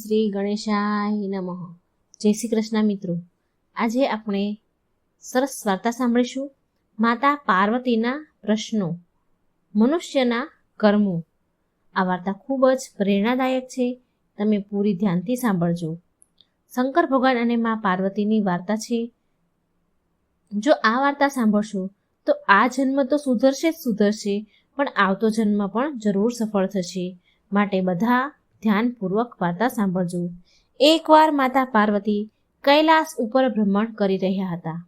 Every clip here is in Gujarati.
શ્રી ગણેશાય નમઃ. જય શ્રી કૃષ્ણ મિત્રો. આજે આપણે સરસ વાર્તા સાંભળીશું. માતા પાર્વતીના પ્રશ્નો, મનુષ્યના કર્મો. આ વાર્તા ખૂબ જ પ્રેરણાદાયક છે. તમે પૂરી ધ્યાનથી સાંભળજો. શંકર ભગવાન અને મા પાર્વતીની વાર્તા છે. જો આ વાર્તા સાંભળશો તો આ જન્મ તો સુધરશે જ સુધરશે, પણ આવતો જન્મ પણ જરૂર સફળ થશે. માટે બધા ધ્યાનપૂર્વક વાર્તા સાંભળજો. એકવાર માતા પાર્વતી કૈલાસ ઉપર ભ્રમણ કરી રહ્યા હતા.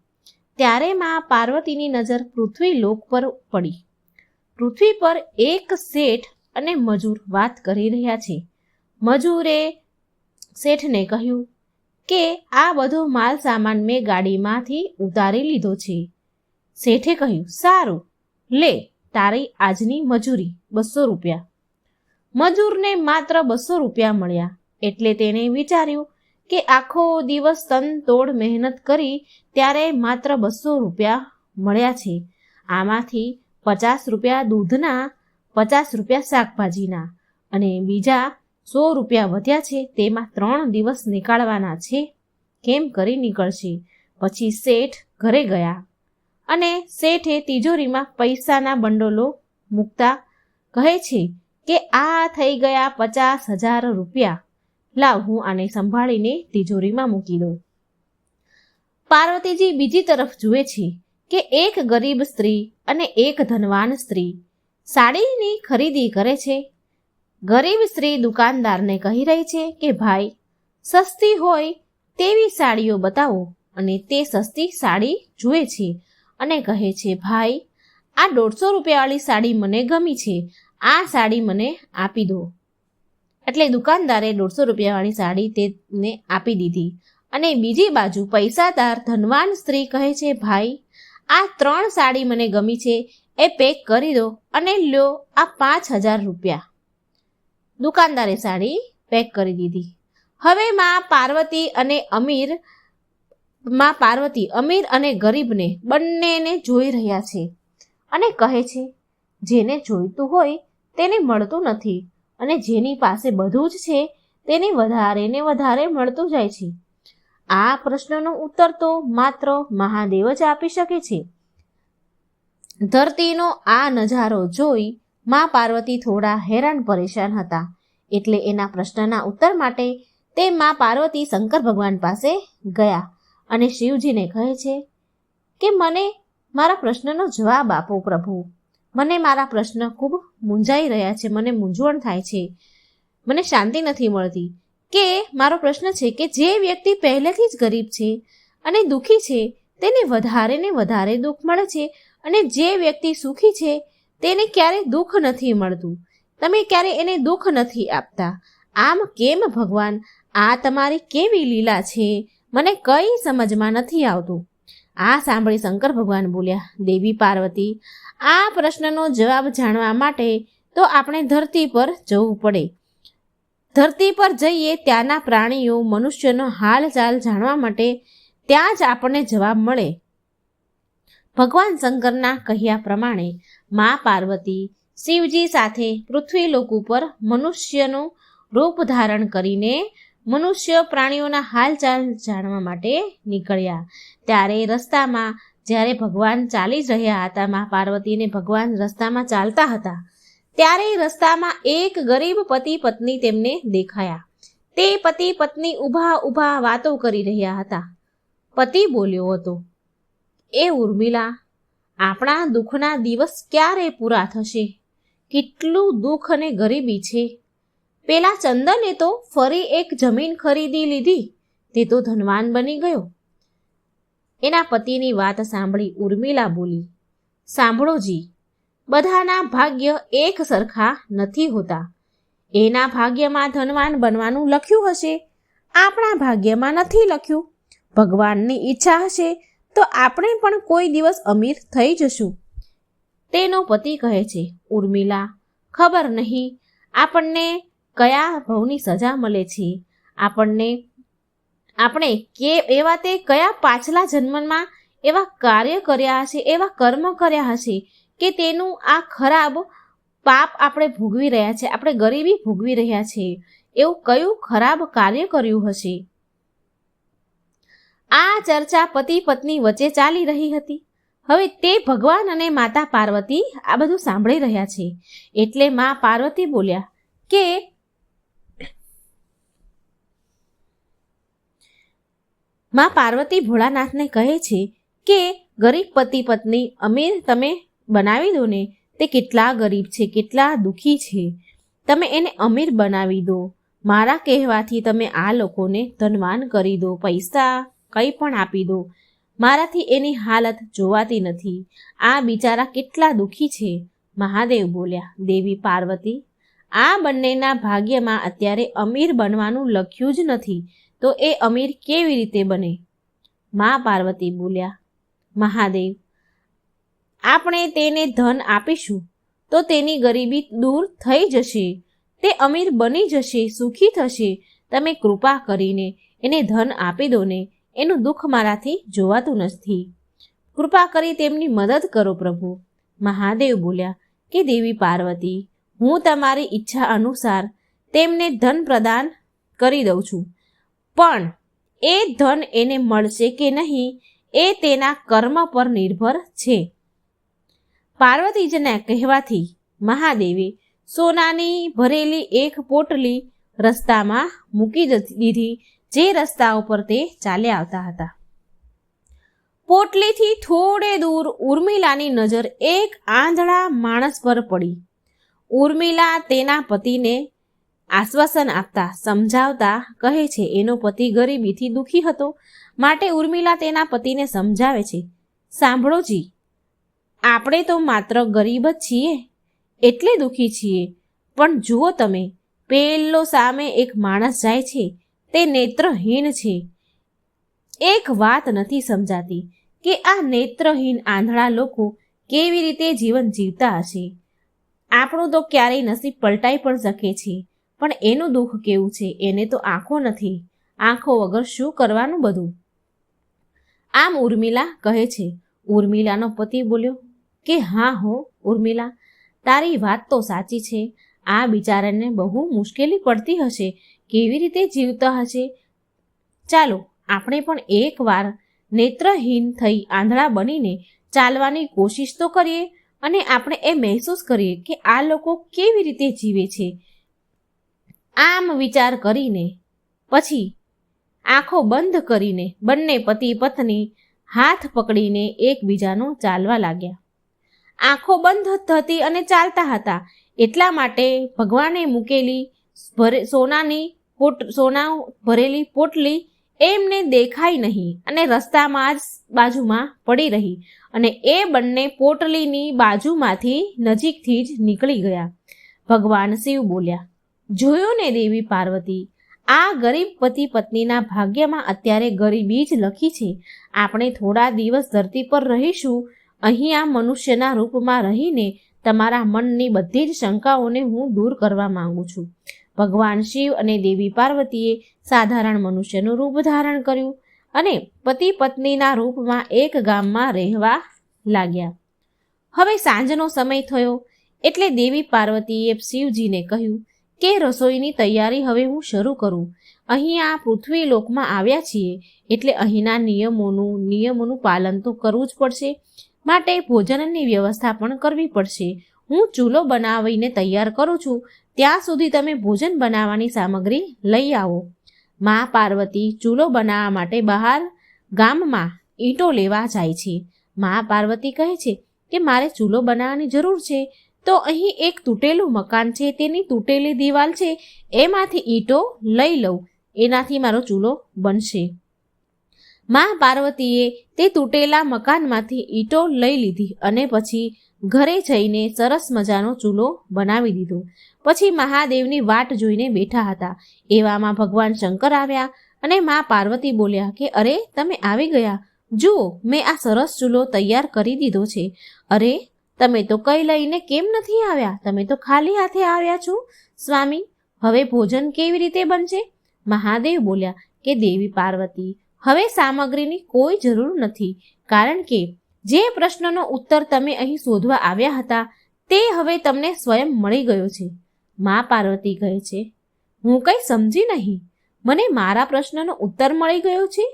ત્યારે મા પાર્વતીની નજર પૃથ્વી લોક પર પડી. પૃથ્વી પર એક શેઠ અને મજૂર વાત કરી રહ્યા છે. મજૂરે શેઠને કહ્યું કે આ બધો માલ સામાન મેં ગાડીમાંથી ઉતારી લીધો છે. શેઠે કહ્યું, સારું, લે તારી આજની મજૂરી 200 રૂપિયા. મજૂરને માત્ર 200 રૂપિયા મળ્યા. એટલે તેને વિચાર્યું કે આખો દિવસ તનતોડ મહેનત કરી ત્યારે માત્ર 200 રૂપિયા મળ્યા છે. આમાંથી 50 રૂપિયા દૂધના, 50 રૂપિયા શાકભાજીના અને બીજા 100 રૂપિયા વધ્યા છે. તેમાં 3 દિવસ નીકાળવાના છે. કેમ કરી નીકળશે? પછી શેઠ ઘરે ગયા અને શેઠે તિજોરીમાં પૈસાના બંડલો મૂકતા કહે છે કે આ થઈ ગયા 50,000 રૂપિયા. લાવ, હું આને સંભાળીને તિજોરીમાં મૂકી દઉં. પાર્વતીજી બીજી તરફ જુએ છે કે એક ગરીબ સ્ત્રી અને એક ધનવાન સ્ત્રી સાડીની ખરીદી કરે છે. ગરીબ સ્ત્રી દુકાનદારને કહી રહી છે કે ભાઈ, સસ્તી હોય તેવી સાડીઓ બતાવો. અને તે સસ્તી સાડી જુએ છે અને કહે છે, ભાઈ, આ 150 રૂપિયાવાળી સાડી મને ગમી છે, આ સાડી મને આપી દો. એટલે દુકાનદારે 150 રૂપિયાવાળી સાડી તેને આપી દીધી. અને બીજી બાજુ પૈસાદાર ધનવાન સ્ત્રી કહે છે, ભાઈ, આ 3 સાડી મને ગમી છે, એ પેક કરી દો અને લ્યો આ 5,000 રૂપિયા. દુકાનદારે સાડી પેક કરી દીધી. હવે માં પાર્વતી અમીર અને ગરીબને બંનેને જોઈ રહ્યા છે અને કહે છે, જેને જોઈતું હોય તેને મળતું નથી અને જેની પાસે બધું જ છે તેને વધારે ને વધારે મળતું જાય છે. આ પ્રશ્નનો ઉત્તર તો માત્ર મહાદેવ જ આપી શકે છે. ધરતીનો આ નજારો જોઈ મા પાર્વતી થોડા હેરાન પરેશાન હતા. એટલે એના પ્રશ્નના ઉત્તર માટે તે મા પાર્વતી શંકર ભગવાન પાસે ગયા અને શિવજીને કહે છે કે મને મારા પ્રશ્નનો જવાબ આપો પ્રભુ. મને મારા પ્રશ્ન ખૂબ મૂંઝાઈ રહ્યા છે, મને મૂંઝવણ થાય છે, મને શાંતિ નથી મળતી. કે મારો પ્રશ્ન છે કે જે વ્યક્તિ પહેલેથી જ ગરીબ છે અને દુઃખી છે તેને વધારે ને વધારે દુઃખ મળે છે, અને જે વ્યક્તિ સુખી છે તેને ક્યારે દુઃખ નથી મળતું. તમે ક્યારે એને દુઃખ નથી આપતા. આમ કેમ ભગવાન? આ તમારી કેવી લીલા છે? મને કંઈ સમજમાં નથી આવતું. આ સાંભળી શંકર ભગવાન બોલ્યા, દેવી પાર્વતી, આ પ્રશ્નનો જવાબ જાણવા માટે તો આપણે ધરતી પર જવું પડે. ધરતી પર જઈએ ત્યાંના પ્રાણીઓ, મનુષ્યનો હાલચાલ જાણવા માટે ત્યાં જ આપણને જવાબ મળે. ભગવાન શંકરના કહ્યા પ્રમાણે મા પાર્વતી શિવજી સાથે પૃથ્વીલોક ઉપર મનુષ્યનું રૂપ ધારણ કરીને મનુષ્ય પ્રાણીઓના હાલચાલ જાણવા માટે નીકળ્યા. ત્યારે રસ્તામાં જ્યારે ભગવાન ચાલી જ રહ્યા હતા, મા પાર્વતી અને ભગવાન રસ્તામાં ચાલતા હતા, ત્યારે રસ્તામાં એક ગરીબ પતિ પત્ની તેમને દેખાયા. તે પતિ પત્ની ઊભા વાતો કરી રહ્યા હતા. પતિ બોલ્યો હતો, એ ઉર્મિલા, આપણા દુઃખના દિવસ ક્યારે પૂરા થશે? કેટલું દુઃખ અને ગરીબી છે. પેલા ચંદને તો ફરી એક જમીન ખરીદી લીધી, તે તો ધનવાન બની ગયો. એના પતિની વાત સાંભળી ઉર્મિલા બોલી, સાંભળો જી, બધાના ભાગ્ય એક સરખા નથી હોતા. એના ભાગ્યમાં ધનવાન બનવાનું લખ્યું હશે, આપણા ભાગ્યમાં નથી લખ્યું. ભગવાનની ઈચ્છા હશે તો આપણે પણ કોઈ દિવસ અમીર થઈ જશું. તેનો પતિ કહે છે, ઉર્મિલા, ખબર નહીં આપણને કયા ભવની સજા મળે છે. આપણે એવા તે કયા પાછલા જન્મમાં એવા કાર્ય કર્યા હશે, એવા કર્મ કર્યા હશે કે તેનું આ ખરાબ પાપ આપણે ભોગવી રહ્યા છે, આપણે ગરીબી ભોગવી રહ્યા છે, એવું કયું ખરાબ કાર્ય કર્યું હશે? આ ચર્ચા પતિ પત્ની વચ્ચે ચાલી રહી હતી. હવે તે ભગવાન અને માતા પાર્વતી આ બધું સાંભળી રહ્યા છે. એટલે માં પાર્વતી બોલ્યા કે માં પાર્વતી ભોળાનાથને કહે છે કે ગરીબ પતિ પત્ની અમીર તમે બનાવી દો ને. તે કેટલા ગરીબ છે, કેટલા દુઃખી છે, તમે એને અમીર બનાવી દો. મારા કહેવાથી તમે આ લોકોને ધનવાન કરી દો, પૈસા કંઈ પણ આપી દો. મારાથી એની હાલત જોવાતી નથી. આ બિચારા કેટલા દુઃખી છે. મહાદેવ બોલ્યા, દેવી પાર્વતી, આ બંનેના ભાગ્યમાં અત્યારે અમીર બનવાનું લખ્યું જ નથી, તો એ અમીર કેવી રીતે બને? મા પાર્વતી બોલ્યા, મહાદેવ, આપણે તેને ધન આપીશું તો તેની ગરીબી દૂર થઈ જશે, તે અમીર બની જશે, સુખી થશે. તમે કૃપા કરીને એને ધન આપી દો ને, એનું દુઃખ મારાથી જોવાતું નથી. કૃપા કરી તેમની મદદ કરો પ્રભુ. મહાદેવ બોલ્યા કે દેવી પાર્વતી, હું તમારી ઈચ્છા અનુસાર તેમને ધન પ્રદાન કરી દઉં છું, પણ એ ધન એને મળશે કે નહીં એ તેના કર્મ પર નિર્ભર છે. પાર્વતીજીના કહેવાથી મહાદેવે સોનાની ભરેલી એક પોટલી રસ્તામાં મૂકી દીધી, જે રસ્તા ઉપર તે ચાલ્યા આવતા હતા. પોટલીથી થોડે દૂર ઉર્મિલાની નજર એક આંધળા માણસ પર પડી. ઉર્મિલા તેના પતિને આશ્વાસન આપતા સમજાવતા કહે છે એનો પતિ ગરીબીથી દુઃખી હતો, માટે ઉર્મિલા તેના પતિને સમજાવે છે, સાંભળો જી, આપણે તો માત્ર ગરીબ જ છીએ એટલે દુઃખી છીએ, પણ જુઓ તમે, પેલો સામે એક માણસ જાય છે, તે નેત્રહીન છે. એક વાત નથી સમજાતી કે આ નેત્રહીન આંધળા લોકો કેવી રીતે જીવન જીવતા હશે. આપણું તો ક્યારેય નસીબ પલટાઈ પણ શકે છે, પણ એનું દુઃખ કેવું છે, એને તો આંખો નથી, આંખો વગર શું કરવાનું બધું. આમ ઉર્મિલા કહે છે. ઉર્મિલાનો પતિ બોલ્યો કે હા હો ઉર્મિલા, તારી વાત તો સાચી છે. આ બિચારાને બહુ મુશ્કેલી પડતી હશે, કેવી રીતે જીવતા હશે. ચાલો આપણે પણ એકવાર નેત્રહીન થઈ આંધળા બનીને ચાલવાની કોશિશ તો કરીએ, અને આપણે એ મહેસૂસ કરીએ કે આ લોકો કેવી રીતે જીવે છે. આમ વિચાર કરીને પછી આંખો બંધ કરીને બંને પતિ પત્ની હાથ પકડીને એકબીજાનો ચાલવા લાગ્યા. આંખો બંધ થતી અને ચાલતા હતા, એટલા માટે ભગવાને મૂકેલી સોના ભરેલી પોટલી એમને દેખાઈ નહીં અને રસ્તામાં જ બાજુમાં પડી રહી, અને એ બંને પોટલીની બાજુમાંથી નજીકથી જ નીકળી ગયા. ભગવાન શિવ બોલ્યા, જોયું ને દેવી પાર્વતી, આ ગરીબ પતિ પત્નીના ભાગ્યમાં અત્યારે ગરીબી જ લખી છે. આપણે થોડા દિવસ ધરતી પર રહીશું, અહીં આ મનુષ્યના રૂપમાં રહીને તમારા મનની બધી જ શંકાઓને હું દૂર કરવા માંગુ છું. ભગવાન શિવ અને દેવી પાર્વતીએ સાધારણ મનુષ્યનું રૂપ ધારણ કર્યું અને પતિ પત્નીના રૂપમાં એક ગામમાં રહેવા લાગ્યા. હવે સાંજનો સમય થયો એટલે દેવી પાર્વતીએ શિવજીને કહ્યું કે રસોઈની તૈયારી હવે હું શરૂ કરું. અહીં આ પૃથ્વી લોકમાં આવ્યા છીએ એટલે અહીંના નિયમોનું પાલન તો કરવું જ પડશે, માટે ભોજનની વ્યવસ્થા પણ કરવી પડશે. હું ચૂલો બનાવીને તૈયાર કરું છું, ત્યાં સુધી તમે ભોજન બનાવવાની સામગ્રી લઈ આવો. મા પાર્વતી ચૂલો બનાવવા માટે બહાર ગામમાં ઈંટો લેવા જાય છે. મા પાર્વતી કહે છે કે મારે ચૂલો બનાવવાની જરૂર છે, તો અહીં એક તૂટેલું મકાન છે, તેની તૂટેલી દિવાલ છે, એમાંથી ઈંટો લઈ લઉં, એનાથી મારો ચૂલો બનશે. મા પાર્વતીએ તે તૂટેલા મકાનમાંથી ઈંટો લઈ લીધી અને પછી ઘરે જઈને સરસ મજાનો ચૂલો બનાવી દીધો. પછી મહાદેવની વાટ જોઈને બેઠા હતા. એવામાં ભગવાન શંકર આવ્યા અને મા પાર્વતી બોલ્યા કે અરે તમે આવી ગયા, જુઓ મેં આ સરસ ચૂલો તૈયાર કરી દીધો છે. અરે તમે તો કંઈ લઈને કેમ નથી આવ્યા? તમે તો ખાલી હાથે આવ્યા છો સ્વામી, હવે ભોજન કેવી રીતે બનશે? મહાદેવ બોલ્યા કે દેવી પાર્વતી, હવે સામગ્રીની કોઈ જરૂર નથી, કારણ કે જે પ્રશ્નનો ઉત્તર તમે અહીં શોધવા આવ્યા હતા તે હવે તમને સ્વયં મળી ગયો છે. મા પાર્વતી કહે છે, હું કંઈ સમજી નહીં. મને મારા પ્રશ્નનો ઉત્તર મળી ગયો છે?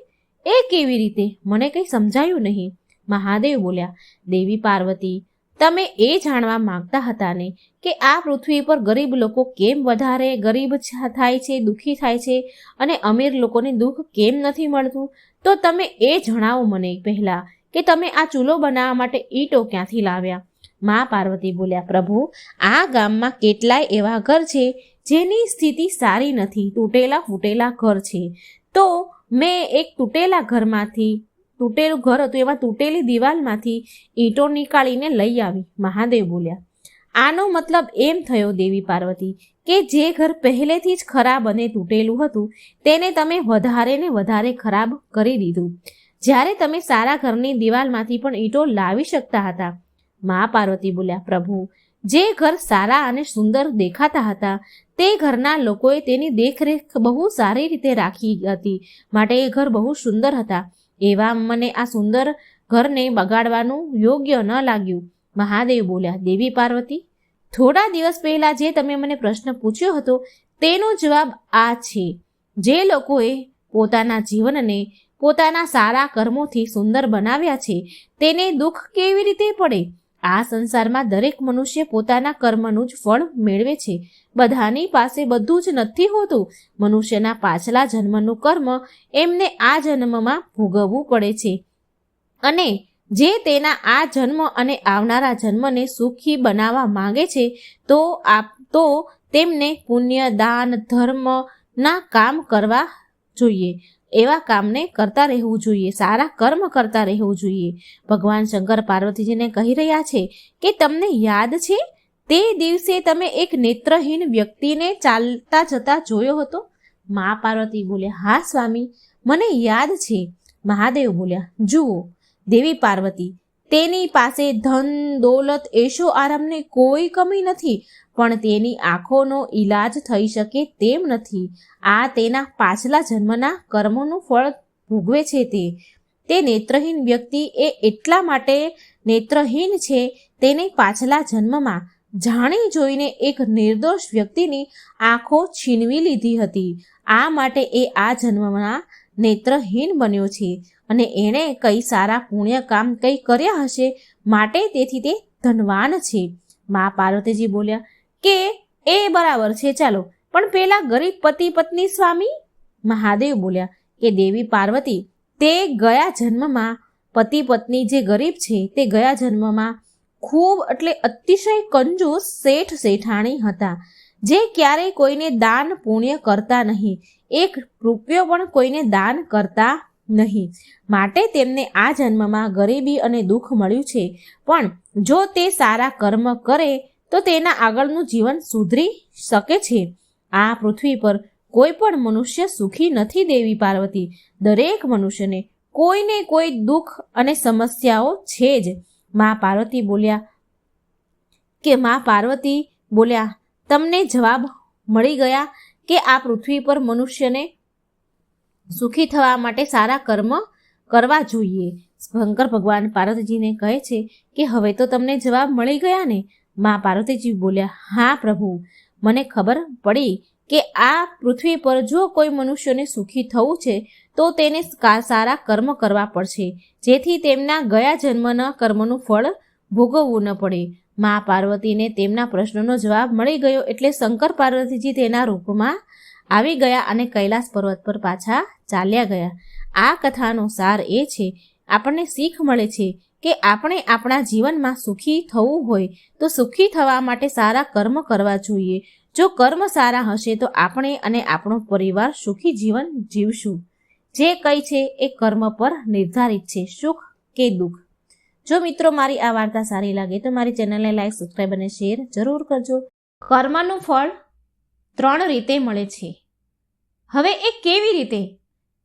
એ કેવી રીતે? મને કંઈ સમજાયું નહીં. મહાદેવ બોલ્યા, દેવી પાર્વતી, તમે એ જાણવા માંગતા હતા ને કે આ પૃથ્વી પર ગરીબ લોકો કેમ વધારે ગરીબ થાય છે, દુઃખી થાય છે, અને અમીર લોકોને દુઃખ કેમ નથી મળતું? તો તમે એ જણાવો મને પહેલાં કે તમે આ ચૂલો બનાવવા માટે ઈંટો ક્યાંથી લાવ્યા? મા પાર્વતી બોલ્યા, પ્રભુ, આ ગામમાં કેટલાય એવા ઘર છે જેની સ્થિતિ સારી નથી, તૂટેલા ફૂટેલા ઘર છે. તો મેં એક તૂટેલું ઘર હતું, એમાં તૂટેલી દિવાલમાંથી ઈંટો નીકાળીને લઈ આવી. મહાદેવ બોલ્યા, આનો મતલબ એમ થયો દેવી પાર્વતી કે જે ઘર પહેલેથી જ ખરાબ અને તૂટેલું હતું તેને તમે વધારે ને વધારે ખરાબ કરી દીધું, જ્યારે તમે સારા ઘરની દિવાલમાંથી પણ ઈંટો લાવી શકતા હતા. મા પાર્વતી બોલ્યા, પ્રભુ, જે ઘર સારા અને સુંદર દેખાતા હતા તે ઘરના લોકોએ તેની દેખરેખ બહુ સારી રીતે રાખી હતી, માટે એ ઘર બહુ સુંદર હતા. એવા મને આ સુંદર ઘરને બગાડવાનું યોગ્ય ન લાગ્યું. મહાદેવ બોલ્યા, દેવી પાર્વતી, થોડા દિવસ પહેલાં જે તમે મને પ્રશ્ન પૂછ્યો હતો તેનો જવાબ આ છે. જે લોકોએ પોતાના જીવનને પોતાના સારા કર્મોથી સુંદર બનાવ્યા છે તેને દુઃખ કેવી રીતે પડે? આ સંસારમાં દરેક મનુષ્ય પોતાના કર્મનું જ ફળ મેળવે છે. બધાની પાસે બધું જ નથી હોતું. મનુષ્યના પાછલા જન્મનું કર્મ એમને આ જન્મમાં ભોગવવું પડે છે, અને જે તેના આ જન્મ અને આવનારા જન્મને સુખી બનાવવા માંગે છે તો તેમને પુણ્ય, દાન, ધર્મના કામ કરવા જોઈએ. એવા કામને કરતા રહેવું જોઈએ, સારા કર્મ કરતા રહેવું જોઈએ. ભગવાન શંકર પાર્વતીજીને કહી રહ્યા છે કે તમને યાદ છે તે દિવસે તમે એક નેત્રહીન વ્યક્તિને ચાલતા જતા જોયો હતો? મા પાર્વતી બોલ્યા, હા સ્વામી, મને યાદ છે. મહાદેવ બોલ્યા, જુઓ દેવી પાર્વતી, તેની પાસે ધન, દોલત, એશો આરામની કોઈ કમી નથી, પણ તેની આંખોનો ઈલાજ થઈ શકે તેમ નથી. આ તેના પાછલા જન્મના કર્મોનું ફળ ભોગવે છે. તે નેત્રહીન વ્યક્તિ એ એટલા માટે નેત્રહીન છે, તેને પાછલા જન્મમાં જાણી જોઈને એક નિર્દોષ વ્યક્તિની આંખો છીનવી લીધી હતી. આ માટે એ આ જન્મમાં નેત્રહીન બન્યો છે, અને એણે કઈ સારા પુણ્ય કામ કંઈ કર્યા હશે, માટે તેથી તે ધનવાન છે. મા પાર્વતીજી બોલ્યા કે એ બરાબર છે, ચાલો, પણ પેલા ગરીબ પતિ પત્ની સ્વામી? મહાદેવ બોલ્યા કે દેવી પાર્વતી, તે ગયા જન્મમાં પતિ પત્ની જે ગરીબ છે તે ગયા જન્મમાં ખૂબ એટલે અતિશય કંજૂસ શેઠ શેઠાણી હતા, જે ક્યારેય કોઈને દાન પુણ્ય કરતા નહીં, એક રૂપિયો પણ કોઈને દાન કરતા નહીં. માટે તેમને આ જન્મમાં ગરીબી અને દુઃખ મળ્યું છે. પણ જો તે સારા કર્મ કરે તો તેના આગળનું જીવન સુધરી શકે છે. આ પૃથ્વી પર કોઈ પણ મનુષ્ય સુખી નથી દેવી પાર્વતી. દરેક મનુષ્યને કોઈને કોઈ દુઃખ અને સમસ્યાઓ છે જ. મા પાર્વતી બોલ્યા, તમને જવાબ મળી ગયા કે આ પૃથ્વી પર મનુષ્યને સુખી થવા માટે સારા કર્મ કરવા જોઈએ. શંકર ભગવાન પાર્વતીજીને કહે છે કે હવે તો તમને જવાબ મળી ગયા ને? મા પાર્વતીજી બોલ્યા, હા પ્રભુ, મને ખબર પડી કે આ પૃથ્વી પર જો કોઈ મનુષ્યને સુખી થવું છે તો તેને સારા કર્મ કરવા પડશે, જેથી તેમના ગયા જન્મના કર્મનું ફળ ભોગવવું ન પડે. મા પાર્વતીને તેમના પ્રશ્નનો જવાબ મળી ગયો એટલે શંકર પાર્વતીજી તેના રૂપમાં આવી ગયા અને કૈલાસ પર્વત પર પાછા ચાલ્યા ગયા. આ કથાનો સાર એ છે, આપણને શીખ મળે છે કે આપણે આપણા જીવનમાં સુખી થવું હોય તો સુખી થવા માટે સારા કર્મ કરવા જોઈએ. જો કર્મ સારા હશે તો આપણે અને આપણો પરિવાર સુખી જીવન જીવશું. જે કંઈ છે એ કર્મ પર નિર્ધારિત છે, સુખ કે દુઃખ. જો મિત્રો મારી આ વાર્તા સારી લાગે તો મારી ચેનલને લાઈક, સબસ્ક્રાઈબ અને શેર જરૂર કરજો. કર્મનું ફળ 3 રીતે મળે છે. હવે એ કેવી રીતે?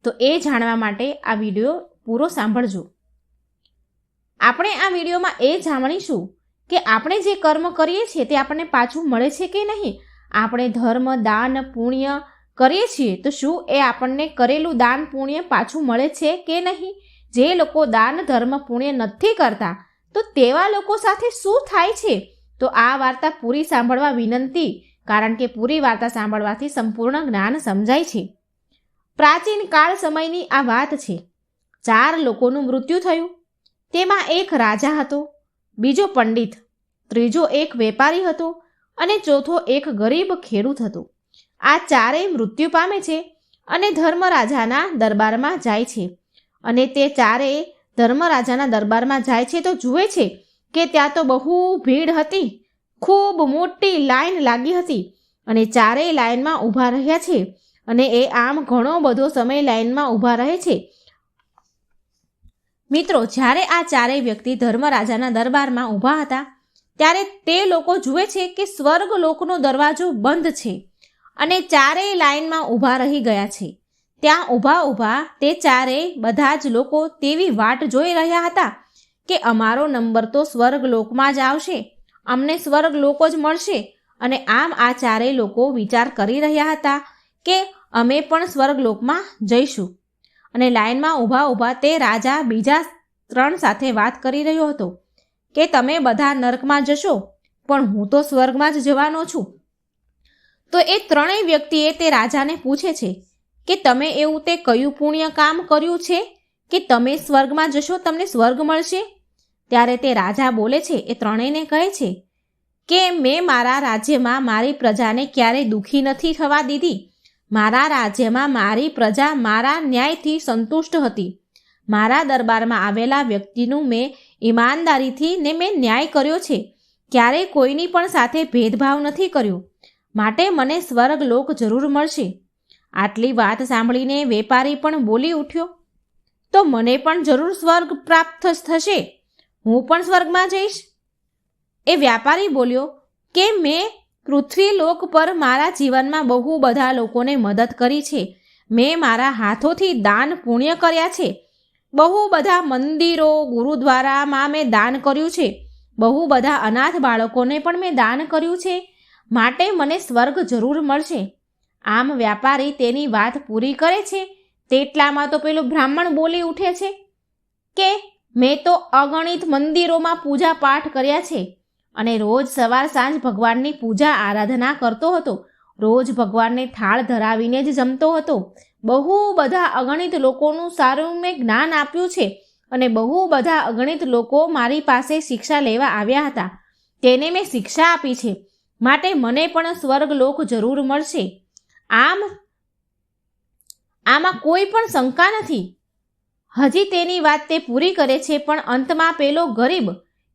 તો એ જાણવા માટે આ વિડીયો પૂરો સાંભળજો. આપણે આ વિડીયોમાં એ જાણીશું કે આપણે જે કર્મ કરીએ છીએ તે આપણને પાછું મળે છે કે નહીં. આપણે ધર્મ, દાન, પુણ્ય કરીએ છીએ તો શું એ આપણને કરેલું દાન પુણ્ય પાછું મળે છે કે નહીં? જે લોકો દાન, ધર્મ, પુણ્ય નથી કરતા તો તેવા લોકો સાથે શું થાય છે તો આ વાર્તા પૂરી સાંભળવા વિનંતી, કારણ કે પૂરી વાર્તા સાંભળવાથી સંપૂર્ણ જ્ઞાન સમજાય છે. પ્રાચીન કાળ સમયની આ વાત છે. 4 લોકોનું મૃત્યુ થયું. તેમાં એક રાજા હતો, બીજો પંડિત, ત્રીજો એક વેપારી હતો અને ચોથો એક ગરીબ ખેડૂત હતો. આ 4 મૃત્યુ પામે છે અને ધર્મરાજાના દરબારમાં જાય છે. અને તે 4 ધર્મરાજાના દરબારમાં જાય છે તો જુએ છે કે ત્યાં તો બહુ ભીડ હતી. ખૂબ મોટી લાઈન લાગી હતી અને 4 લાઈનમાં ઊભા રહ્યા છે અને એ આમ ઘણો બધો સમય લાઈનમાં ઊભા રહે છે. મિત્રો, જ્યારે આ 4 વ્યક્તિ ધર્મરાજાના દરબારમાં ઊભા હતા ત્યારે તે લોકો જુએ છે કે સ્વર્ગલોકનો દરવાજો બંધ છે અને 4 લાઈનમાં ઊભા રહી ગયા છે. ત્યાં ઊભા તે 4 બધા જ લોકો તેવી વાટ જોઈ રહ્યા હતા કે અમારો નંબર તો સ્વર્ગલોકમાં જ આવશે, અમને સ્વર્ગલોકો જ મળશે. અને આમ આ 4 લોકો વિચાર કરી રહ્યા હતા કે અમે પણ સ્વર્ગલોકમાં જઈશું. અને લાઈનમાં ઊભા તે રાજા બીજા 3 સાથે વાત કરી રહ્યો હતો કે તમે બધા નરકમાં જશો, પણ હું તો સ્વર્ગમાં જ જવાનો છું. તો એ 3 વ્યક્તિએ તે રાજાને પૂછે છે કે તમે એવું તે કયું પુણ્ય કામ કર્યું છે કે તમે સ્વર્ગમાં જશો, તમને સ્વર્ગ મળશે? ત્યારે તે રાજા બોલે છે, એ 3ને કહે છે કે મેં મારા રાજ્યમાં મારી પ્રજાને ક્યારેય દુઃખી નથી થવા દીધી. મારા રાજ્યમાં મારી પ્રજા મારા ન્યાયથી સંતુષ્ટ હતી. મારા દરબારમાં આવેલા વ્યક્તિનું મેં ઈમાનદારીથી ને મેં ન્યાય કર્યો છે. ક્યારેય કોઈની પણ સાથે ભેદભાવ નથી કર્યો. માટે મને સ્વર્ગલોક જરૂર મળશે. આટલી વાત સાંભળીને વેપારી પણ બોલી ઉઠ્યો, તો મને પણ જરૂર સ્વર્ગ પ્રાપ્ત થશે, હું પણ સ્વર્ગમાં જઈશ. એ વ્યાપારી બોલ્યો કે મેં પૃથ્વીલોક પર મારા જીવનમાં બહુ બધા લોકોને મદદ કરી છે. મેં મારા હાથોથી દાન પુણ્ય કર્યા છે. બહુ બધા મંદિરો, ગુરુદ્વારામાં મેં દાન કર્યું છે. બહુ બધા અનાથ બાળકોને પણ મેં દાન કર્યું છે. માટે મને સ્વર્ગ જરૂર મળશે. આમ વ્યાપારી તેની વાત પૂરી કરે છે તેટલામાં તો પેલું બ્રાહ્મણ બોલી ઉઠે છે કે મેં તો અગણિત મંદિરોમાં પૂજા પાઠ કર્યા છે અને રોજ સવાર સાંજ ભગવાનની પૂજા આરાધના કરતો હતો. રોજ ભગવાનને થાળ ધરાવીને જ જમતો હતો. બહુ બધા અગણિત લોકોનું સારું મેં જ્ઞાન આપ્યું છે અને બહુ બધા અગણિત લોકો મારી પાસે શિક્ષા લેવા આવ્યા હતા. તેને મેં શિક્ષા આપી છે. માટે મને પણ સ્વર્ગલોક જરૂર મળશે. આમાં કોઈ પણ શંકા નથી. હજી તેની વાત તે પૂરી કરે છે, પણ અંતમાં પેલો ગરીબ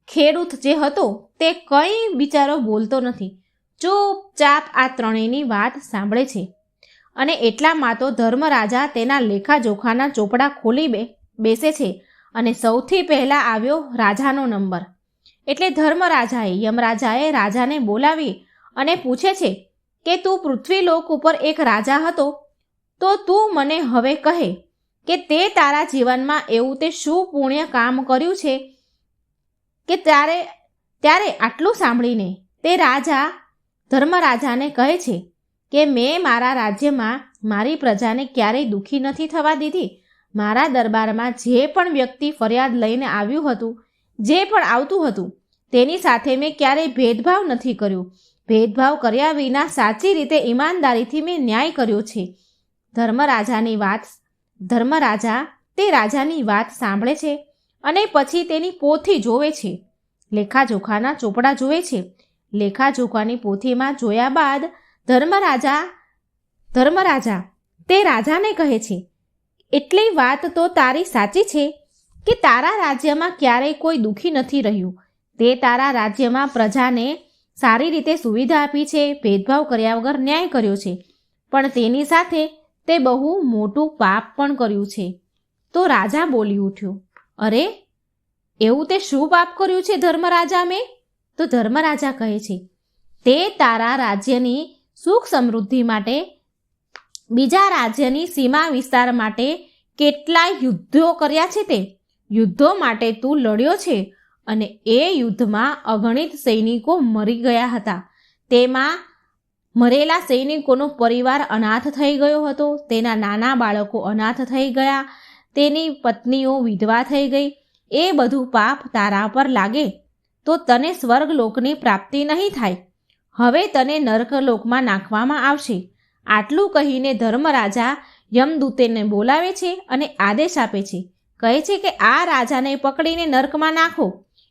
ખેડૂત જે હતો તે કંઈ બિચારો બોલતો નથી. ચૂપચાપ આ 3ની વાત સાંભળે છે. અને એટલામાં તો ધર્મરાજા તેના લેખાજોખાના ચોપડા ખોલી બેસે છે અને સૌથી પહેલાં આવ્યો રાજાનો નંબર. એટલે યમરાજાએ રાજાને બોલાવી અને પૂછે છે કે તું પૃથ્વીલોક ઉપર એક રાજા હતો, તો તું મને હવે કહે કે તે તારા જીવનમાં એવું તે શું પુણ્ય કામ કર્યું છે કે ત્યારે આટલું સાંભળીને તે રાજા ધર્મરાજાને કહે છે કે મેં મારા રાજ્યમાં મારી પ્રજાને ક્યારેય દુઃખી નથી થવા દીધી. મારા દરબારમાં જે પણ વ્યક્તિ ફરિયાદ લઈને આવ્યું હતું, જે પણ આવતું હતું, તેની સાથે મેં ક્યારેય ભેદભાવ નથી કર્યો. ભેદભાવ કર્યા વિના સાચી રીતે ઈમાનદારીથી મેં ન્યાય કર્યો છે. ધર્મરાજા તે રાજાની વાત સાંભળે છે અને પછી તેની પોથી જોવે છે. લેખાજોખાના ચોપડા જોવે છે. લેખાજોખાની પોથીમાં જોયા બાદ ધર્મરાજા તે રાજાને કહે છે, એટલી વાત તો તારી સાચી છે કે તારા રાજ્યમાં ક્યારેય કોઈ દુઃખી નથી રહ્યું. તે તારા રાજ્યમાં પ્રજાને સારી રીતે સુવિધા આપી છે, ભેદભાવ કર્યા વગર ન્યાય કર્યો છે. પણ તેની સાથે તે બહુ મોટું પાપ પણ કર્યું છે. તો રાજા બોલી ઉઠ્યો, અરે એવું તે શું પાપ કર્યું છે ધર્મરાજા મેં? તો ધર્મરાજા કહે છે, તે તારા રાજ્યની સુખ સમૃદ્ધિ માટે, બીજા રાજ્યની સીમા વિસ્તાર માટે કેટલાય યુદ્ધો કર્યા છે. તે યુદ્ધો માટે તું લડ્યો છે અને એ યુદ્ધમાં અગણિત સૈનિકો મરી ગયા હતા. તેમાં મરેલા સૈનિકોનો પરિવાર અનાથ થઈ ગયો હતો. તેના નાના બાળકો અનાથ થઈ ગયા. તેની પત્નીઓ વિધવા થઈ ગઈ. એ બધું પાપ તારા પર લાગે. તો તને સ્વર્ગલોકની પ્રાપ્તિ નહીં થાય. હવે તને નરકલોકમાં નાખવામાં આવશે. આટલું કહીને ધર્મરાજા યમદૂતને બોલાવે છે અને આદેશ આપે છે. કહે છે કે આ રાજાને પકડીને નર્કમાં નાખો.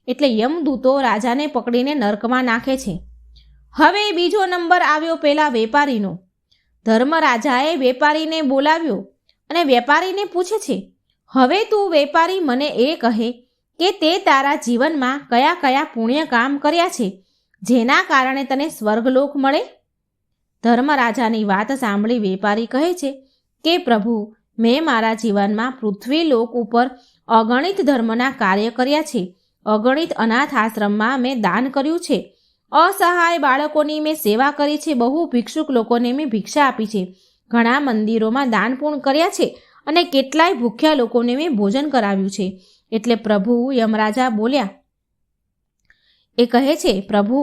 એટલે યમદૂતો રાજાને પકડીને નર્કમાં નાખે છે. હવે બીજો નંબર આવ્યો પેલા વેપારીનો. ધર્મરાજાએ વેપારીને બોલાવ્યો અને વેપારીને પૂછે છે, હવે તું વેપારી મને એ કહે કે તે તારા જીવનમાં કયા કયા પુણ્ય કામ કર્યા છે જેના કારણે તને સ્વર્ગલોક મળે? ધર્મરાજાની વાત સાંભળી વેપારી કહે છે કે પ્રભુ, મેં મારા જીવનમાં પૃથ્વીલોક ઉપર અગણિત ધર્મના કાર્ય કર્યા છે. અગણિત અનાથ આશ્રમમાં મેં દાન કર્યું છે. અસહાય બાળકોની મેં સેવા કરી છે. બહુ ભિક્ષુક લોકોને મેં ભિક્ષા આપી છે. ઘણા મંદિરોમાં દાન પૂર્ણ કર્યા છે અને કેટલાય ભૂખ્યા લોકોને મેં ભોજન કરાવ્યું છે. એટલે પ્રભુ યમરાજા બોલ્યા. એ કહે છે, પ્રભુ,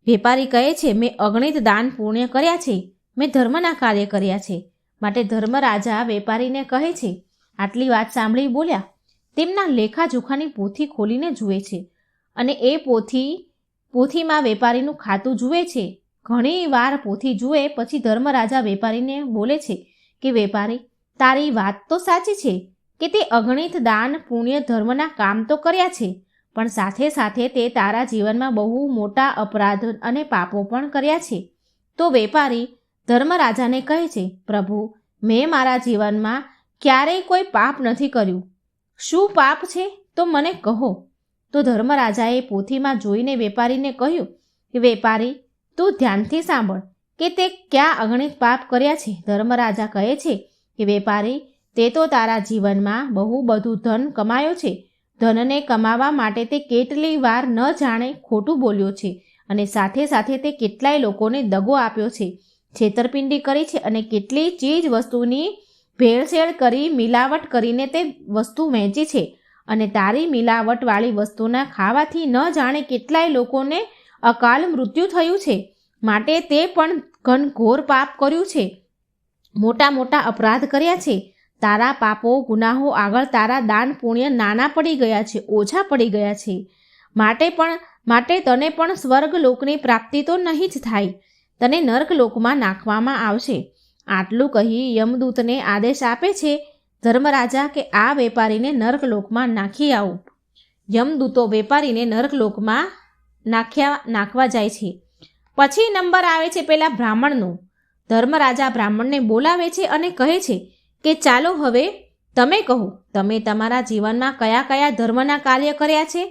વેપારી કહે છે, મેં અગણિત દાન પુણ્ય કર્યા છે. મેં ધર્મના કાર્ય કર્યા છે. માટે ધર્મરાજા વેપારીને કહે છે. આટલી વાત સાંભળી બોલ્યા. તેમના લેખાજોખાની પોથી ખોલીને જુએ છે અને એ પોથીમાં વેપારીનું ખાતું જુએ છે. ઘણી વાર પોથી જુએ પછી ધર્મરાજા વેપારીને બોલે છે કે વેપારી, તારી વાત તો સાચી છે કે તે અગણિત દાન પુણ્ય ધર્મના કામ તો કર્યા છે, પણ સાથે સાથે તે તારા જીવનમાં બહુ મોટા અપરાધ અને પાપો પણ કર્યા છે. તો વેપારી ધર્મરાજાને કહે છે, પ્રભુ, મેં મારા જીવનમાં ક્યારેય કોઈ પાપ નથી કર્યું. શું પાપ છે તો મને કહો. તો ધર્મરાજાએ પોથીમાં જોઈને વેપારીને કહ્યું કે વેપારી, તું ધ્યાનથી સાંભળ કે તે ક્યાં અગણિત પાપ કર્યા છે. ધર્મરાજા કહે છે કે વેપારી, તે તો તારા જીવનમાં બહુ બધું ધન કમાયો છે. ધનને કમાવા માટે તે કેટલી વાર ન જાણે ખોટું બોલ્યો છે અને સાથે સાથે તે કેટલાય લોકોને દગો આપ્યો છે, છેતરપિંડી કરી છે અને કેટલી ચીજ વસ્તુની ભેળસેળ કરી મિલાવટ કરીને તે વસ્તુ વહેંચી છે અને તારી મિલાવટવાળી વસ્તુના ખાવાથી ન જાણે કેટલાય લોકોને અકાલ મૃત્યુ થયું છે. માટે તે પણ ઘનઘોર પાપ કર્યું છે. મોટા મોટા અપરાધ કર્યા છે. તારા પાપો ગુનાહો આગળ તારા દાન પુણ્ય નાના પડી ગયા છે, ઓછા પડી ગયા છે. માટે તને પણ સ્વર્ગલોકની પ્રાપ્તિ તો નહીં જ થાય. તને નર્કલોકમાં નાખવામાં આવશે. આટલું કહી યમદૂતને આદેશ આપે છે ધર્મરાજા કે આ વેપારીને નર્કલોકમાં નાખી આવો. યમદૂતો વેપારીને નર્કલોકમાં નાખવા જાય છે. પછી નંબર આવે છે પેલા બ્રાહ્મણનો. ધર્મરાજા બ્રાહ્મણને બોલાવે છે અને કહે છે કે ચાલો હવે તમે કહો, તમે તમારા જીવનમાં કયા કયા ધર્મના કાર્ય કર્યા છે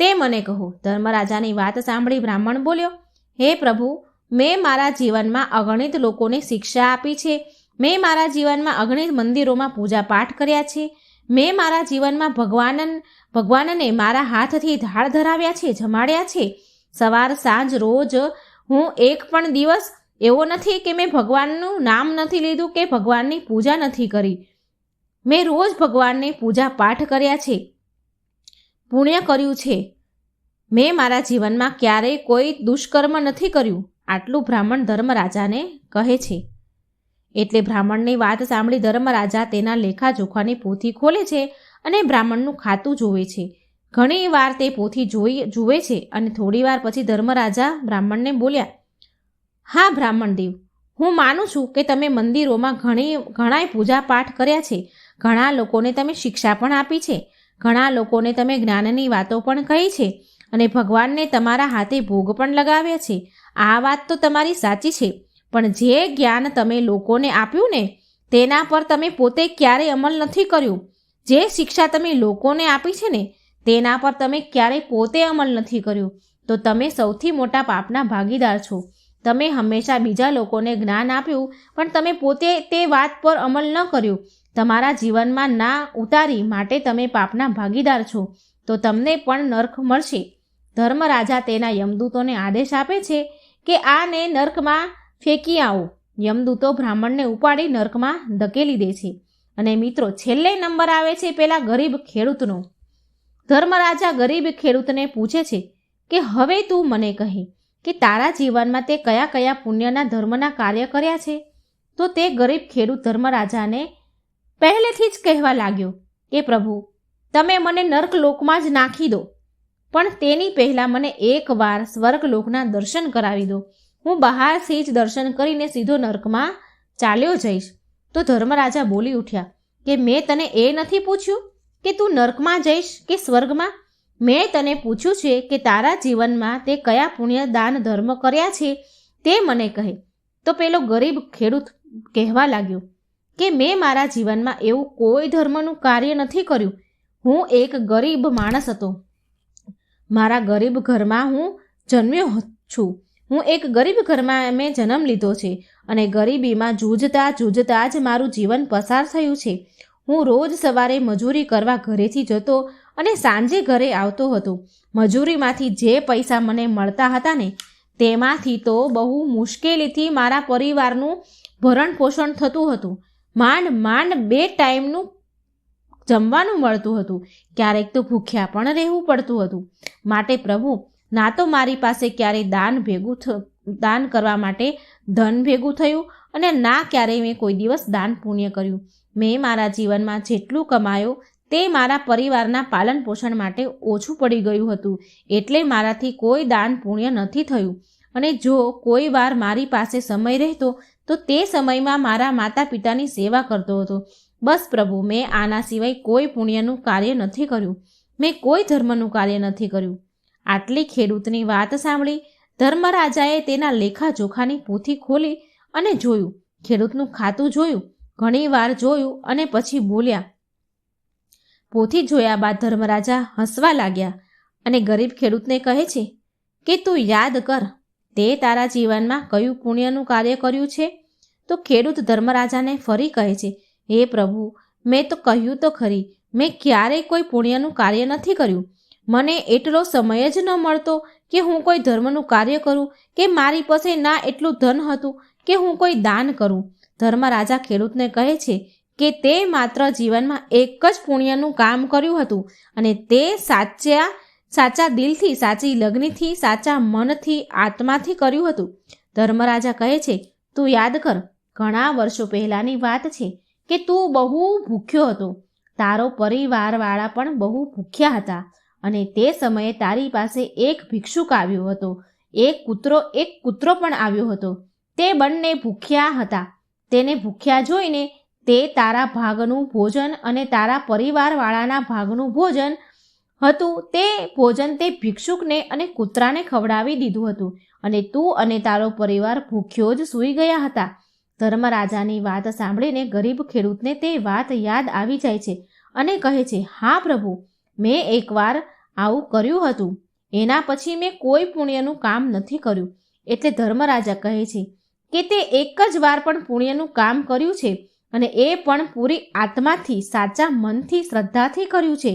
તે મને કહો. ધર્મરાજાની વાત સાંભળી બ્રાહ્મણ બોલ્યો, હે પ્રભુ, મેં મારા જીવનમાં અગણિત લોકોને શિક્ષા આપી છે. મેં મારા જીવનમાં અગણિત મંદિરોમાં પૂજા પાઠ કર્યા છે. મેં મારા જીવનમાં ભગવાનને મારા હાથથી ધાળ ધરાવ્યા છે, જમાડ્યા છે. સવાર સાંજ રોજ હું એક પણ દિવસ એવો નથી કે મેં ભગવાનનું નામ નથી લીધું કે ભગવાનની પૂજા નથી કરી. મેં રોજ ભગવાનની પૂજા પાઠ કર્યા છે, પુણ્ય કર્યું છે. મેં મારા જીવનમાં ક્યારેય કોઈ દુષ્કર્મ નથી કર્યું. આટલું બ્રાહ્મણ ધર્મરાજાને કહે છે. એટલે બ્રાહ્મણની વાત સાંભળી ધર્મરાજા તેના લેખાજોખાની પોથી ખોલે છે અને બ્રાહ્મણનું ખાતું જોવે છે. ઘણી વાર તે પોથી જુએ છે અને થોડી વાર પછી ધર્મરાજા બ્રાહ્મણને બોલ્યા, હા બ્રાહ્મણ દેવ, હું માનું છું કે તમે મંદિરોમાં ઘણાય પૂજા પાઠ કર્યા છે. ઘણા લોકોને તમે શિક્ષા પણ આપી છે. ઘણા લોકોને તમે જ્ઞાનની વાતો પણ કહી છે અને ભગવાનને તમારા હાથે ભોગ પણ લગાવ્યા છે. આ વાત તો તમારી સાચી છે, પણ જે જ્ઞાન તમે લોકોને આપ્યું ને તેના પર તમે પોતે ક્યારેય અમલ નથી કર્યું. જે શિક્ષા તમે લોકોને આપી છે ને તેના પર તમે ક્યારેય પોતે અમલ નથી કર્યો. તો તમે સૌથી મોટા પાપના ભાગીદાર છો. તમે હંમેશા બીજા લોકોને જ્ઞાન આપ્યું પણ તમે પોતે તે વાત પર અમલ ન કર્યો, તમારા જીવનમાં ના ઉતારી, માટે તમે પાપના ભાગીદાર છો. તો તમને પણ નર્ક મળશે. ધર્મરાજા તેના યમદૂતોને આદેશ આપે છે કે આને નર્કમાં ફેંકી આવો. યમદૂતો બ્રાહ્મણને ઉપાડી નર્કમાં ધકેલી દે છે. અને મિત્રો, છેલ્લે નંબર આવે છે પેલા ગરીબ ખેડૂતનો. ધર્મરાજા ગરીબ ખેડૂતને પૂછે છે કે હવે તું મને કહે કે તારા જીવનમાં તે કયા કયા પુણ્યના ધર્મના કાર્ય કર્યા છે. તો તે ગરીબ ખેડૂત ધર્મરાજાને પહેલેથી જ કહેવા લાગ્યો કે પ્રભુ, તમે મને નર્કલોકમાં જ નાખી દો. પણ તેની પહેલાં મને એકવાર સ્વર્ગલોકના દર્શન કરાવી દો. હું બહારથી જ દર્શન કરીને સીધો નર્કમાં ચાલ્યો જઈશ. તો ધર્મરાજા બોલી ઉઠ્યા કે મેં તને એ નથી પૂછ્યું કે તું નર્કમાં જઈશ કે સ્વર્ગમાં? મેં તને પૂછ્યું છે કે તારા જીવનમાં તે કયા પુણ્ય દાન ધર્મ કર્યા છે તે મને કહે. તો પેલો ગરીબ ખેડૂત કહેવા લાગ્યો કે મેં મારા જીવનમાં એવું કોઈ ધર્મનું કાર્ય નથી કર્યું. હું એક ગરીબ માણસ હતો. મારા ગરીબ ઘરમાં હું જન્મ્યો છું. હું એક ગરીબ ઘરમાં મેં જન્મ લીધો છે અને ગરીબીમાં જૂજતા જ મારું જીવન પસાર થયું છે. હું રોજ સવારે મજૂરી કરવા ઘરેથી જતો અને સાંજે ઘરે આવતો હતો. મજૂરીમાંથી જે પૈસા મને મળતા હતા ને તેમાંથી તો બહુ મુશ્કેલીથી મારા પરિવારનું ભરણ પોષણ થતું હતું. માંડ 2 ટાઈમનું જમવાનું મળતું હતું. ક્યારેક તો ભૂખ્યા પણ રહેવું પડતું હતું. માટે પ્રભુ, ના તો મારી પાસે ક્યારેય દાન કરવા માટે ધન ભેગું થયું અને ના ક્યારેય મેં કોઈ દિવસ દાન પુણ્ય કર્યું. મેં મારા જીવનમાં જેટલું કમાયું તે મારા પરિવારના પાલન પોષણ માટે ઓછું પડી ગયું હતું. એટલે મારાથી કોઈ દાન પુણ્ય નથી થયું. અને જો કોઈ વાર મારી પાસે સમય રહેતો તો તે સમયમાં મારા માતા પિતાની સેવા કરતો હતો. બસ પ્રભુ, મેં આના સિવાય કોઈ પુણ્યનું કાર્ય નથી કર્યું. મેં કોઈ ધર્મનું કાર્ય નથી કર્યું. આટલી ખેડૂતની વાત સાંભળી ધર્મરાજાએ તેના લેખાજોખાની પોથી ખોલી અને જોયું. ખેડૂતનું ખાતું જોયું, ઘણી વાર જોયું અને પછી બોલ્યા. પોથી જોયા બાદ ધર્મરાજા હસવા લાગ્યા અને ગરીબ ખેડૂતને કહે છે કે તું યાદ કર, તે તારા જીવનમાં કયું પુણ્યનું કાર્ય કર્યું છે? તો ખેડૂત ધર્મરાજાને ફરી કહે છે, હે પ્રભુ, મેં તો કહ્યું તો ખરી, મેં ક્યારેય કોઈ પુણ્યનું કાર્ય નથી કર્યું. મને એટલો સમય જ ન મળતો કે હું કોઈ ધર્મનું કાર્ય કરું કે મારી પાસે ના એટલું ધન હતું કે હું કોઈ દાન કરું. ધર્મરાજા ખેડૂતને કહે છે કે તે માત્ર જીવનમાં એક જ પુણ્યનું કામ કર્યું હતું અને તે સાચા દિલથી, સાચી લગ્નથી, સાચા મનથી, આત્માથી કર્યું હતું. ધર્મરાજા કહે છે, તું યાદ કર, ઘણા વર્ષો પહેલાંની વાત છે કે તું બહુ ભૂખ્યો હતો. તારો પરિવારવાળા પણ બહુ ભૂખ્યા હતા અને તે સમયે તારી પાસે એક ભિક્ષુક આવ્યો હતો. એક કૂતરો પણ આવ્યો હતો. તે બંને ભૂખ્યા હતા. તેને ભૂખ્યા જોઈને તે તારા ભાગનું ભોજન અને તારા પરિવારવાળાના ભાગનું ભોજન હતું તે ભોજન તે ભિક્ષુકને અને કૂતરાને ખવડાવી દીધું હતું અને તું અને તારો પરિવાર ભૂખ્યો જ સૂઈ ગયા હતા. ધર્મરાજાની વાત સાંભળીને ગરીબ ખેડૂતને તે વાત યાદ આવી જાય છે અને કહે છે, હા પ્રભુ, મેં એકવાર આવું કર્યું હતું. એના પછી મેં કોઈ પુણ્યનું કામ નથી કર્યું. એટલે ધર્મરાજા કહે છે કે તે એક જ વાર પણ પુણ્યનું કામ કર્યું છે અને એ પણ પૂરી આત્માથી, સાચા મનથી, શ્રદ્ધાથી કર્યું છે.